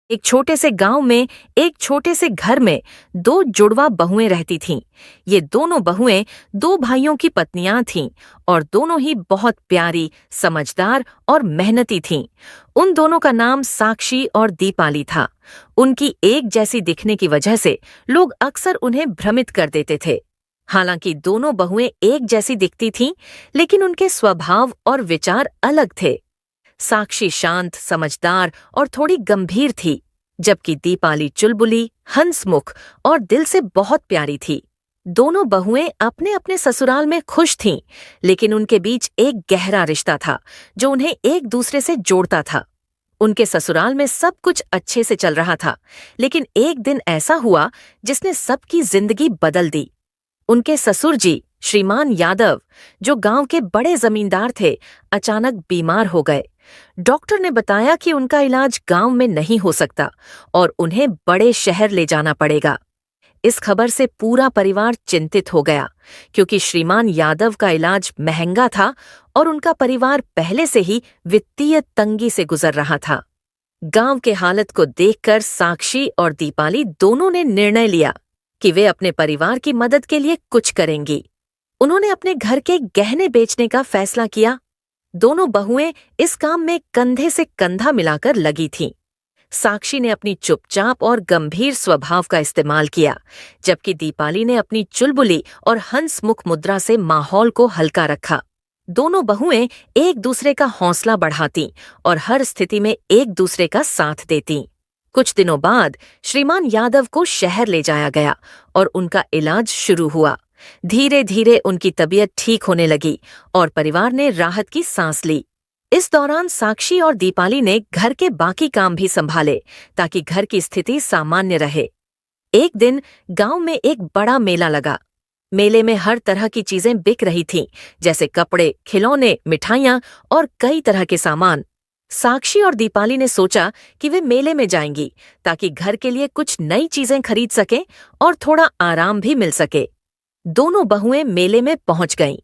एक छोटे से गांव में एक छोटे से घर में दो जुड़वा बहुएं रहती थीं। ये दोनों बहुएं दो भाइयों की पत्नियां थीं और दोनों ही बहुत प्यारी, समझदार और मेहनती थीं। उन दोनों का नाम साक्षी और दीपाली था। उनकी एक जैसी दिखने की वजह से लोग अक्सर उन्हें भ्रमित कर देते थे। हालांकि दोनों बहुएं एक जैसी दिखती थीं, लेकिन उनके स्वभाव और विचार अलग थे। साक्षी शांत, समझदार और थोड़ी गंभीर थी, जबकि दीपाली चुलबुली, हंसमुख और दिल से बहुत प्यारी थी। दोनों बहुएं अपने अपने ससुराल में खुश थीं, लेकिन उनके बीच एक गहरा रिश्ता था जो उन्हें एक दूसरे से जोड़ता था। उनके ससुराल में सब कुछ अच्छे से चल रहा था, लेकिन एक दिन ऐसा हुआ जिसने सबकी जिंदगी बदल दी। उनके ससुर जी, श्रीमान यादव, जो गांव के बड़े जमींदार थे, अचानक बीमार हो गए। डॉक्टर ने बताया कि उनका इलाज गांव में नहीं हो सकता और उन्हें बड़े शहर ले जाना पड़ेगा। इस खबर से पूरा परिवार चिंतित हो गया, क्योंकि श्रीमान यादव का इलाज महंगा था और उनका परिवार पहले से ही वित्तीय तंगी से गुजर रहा था। गांव के हालत को देखकर साक्षी और दीपाली दोनों ने निर्णय लिया कि वे अपने परिवार की मदद के लिए कुछ करेंगी। उन्होंने अपने घर के गहने बेचने का फैसला किया। दोनों बहुएं इस काम में कंधे से कंधा मिलाकर लगी थीं। साक्षी ने अपनी चुपचाप और गंभीर स्वभाव का इस्तेमाल किया, जबकि दीपाली ने अपनी चुलबुली और हंसमुख मुद्रा से माहौल को हल्का रखा। दोनों बहुएं एक दूसरे का हौसला बढ़ातीं और हर स्थिति में एक दूसरे का साथ देतीं। कुछ दिनों बाद श्रीमान यादव को शहर ले जाया गया और उनका इलाज शुरू हुआ। धीरे धीरे उनकी तबीयत ठीक होने लगी और परिवार ने राहत की सांस ली। इस दौरान साक्षी और दीपाली ने घर के बाकी काम भी संभाले, ताकि घर की स्थिति सामान्य रहे। एक दिन गांव में एक बड़ा मेला लगा। मेले में हर तरह की चीजें बिक रही थीं, जैसे कपड़े, खिलौने, मिठाइयां और कई तरह के सामान। साक्षी और दीपाली ने सोचा कि वे मेले में जाएंगी, ताकि घर के लिए कुछ नई चीजें खरीद सकें और थोड़ा आराम भी मिल सके। दोनों बहुएं मेले में पहुंच गईं।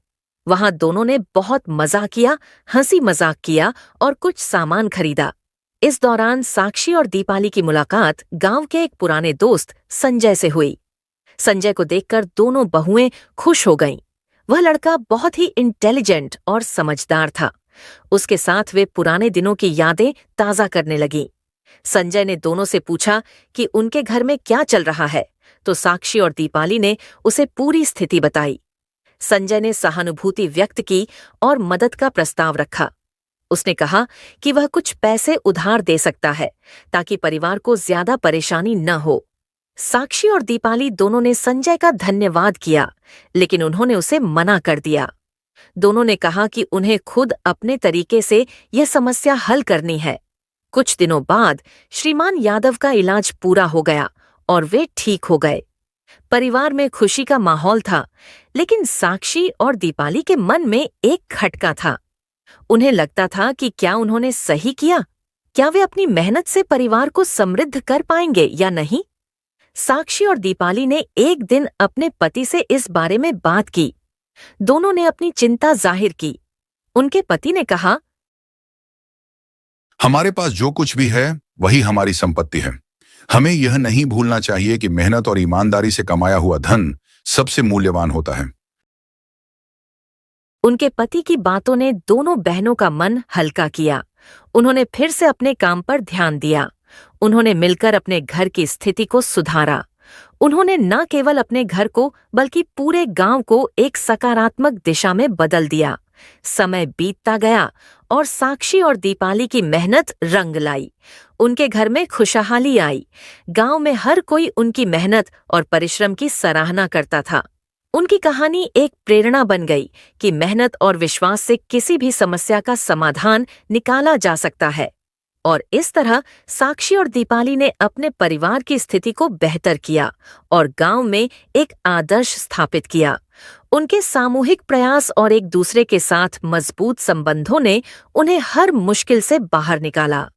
वहां दोनों ने बहुत मजा किया, हंसी मजाक किया और कुछ सामान खरीदा। इस दौरान साक्षी और दीपाली की मुलाकात गांव के एक पुराने दोस्त संजय से हुई। संजय को देखकर दोनों बहुएं खुश हो गईं। वह लड़का बहुत ही इंटेलिजेंट और समझदार था। उसके साथ वे पुराने दिनों की यादें ताजा करने लगीं। संजय ने दोनों से पूछा कि उनके घर में क्या चल रहा है, तो साक्षी और दीपाली ने उसे पूरी स्थिति बताई। संजय ने सहानुभूति व्यक्त की और मदद का प्रस्ताव रखा। उसने कहा कि वह कुछ पैसे उधार दे सकता है, ताकि परिवार को ज्यादा परेशानी न हो। साक्षी और दीपाली दोनों ने संजय का धन्यवाद किया, लेकिन उन्होंने उसे मना कर दिया। दोनों ने कहा कि उन्हें खुद अपने तरीके से यह समस्या हल करनी है। कुछ दिनों बाद श्रीमान यादव का इलाज पूरा हो गया और वे ठीक हो गए। परिवार में खुशी का माहौल था, लेकिन साक्षी और दीपाली के मन में एक खटका था। उन्हें लगता था कि क्या उन्होंने सही किया? क्या वे अपनी मेहनत से परिवार को समृद्ध कर पाएंगे या नहीं? साक्षी और दीपाली ने एक दिन अपने पति से इस बारे में बात की। दोनों ने अपनी चिंता जाहिर की। उनके पति ने कहा, हमारे पास जो कुछ भी है वही हमारी संपत्ति है। हमें यह नहीं भूलना चाहिए कि मेहनत और ईमानदारी से कमाया हुआ धन सबसे मूल्यवान होता है। उनके पति की बातों ने दोनों बहनों का मन हल्का किया। उन्होंने फिर से अपने काम पर ध्यान दिया। उन्होंने मिलकर अपने घर की स्थिति को सुधारा। उन्होंने न केवल अपने घर को, बल्कि पूरे गांव को एक सकारात्मक दिशा में बदल दिया। समय बीतता गया और साक्षी और दीपाली की मेहनत रंग लाई। उनके घर में खुशहाली आई। गांव में हर कोई उनकी मेहनत और परिश्रम की सराहना करता था। उनकी कहानी एक प्रेरणा बन गई कि मेहनत और विश्वास से किसी भी समस्या का समाधान निकाला जा सकता है। और इस तरह साक्षी और दीपाली ने अपने परिवार की स्थिति को बेहतर किया और गांव में एक आदर्श स्थापित किया। उनके सामूहिक प्रयास और एक दूसरे के साथ मजबूत संबंधों ने उन्हें हर मुश्किल से बाहर निकाला।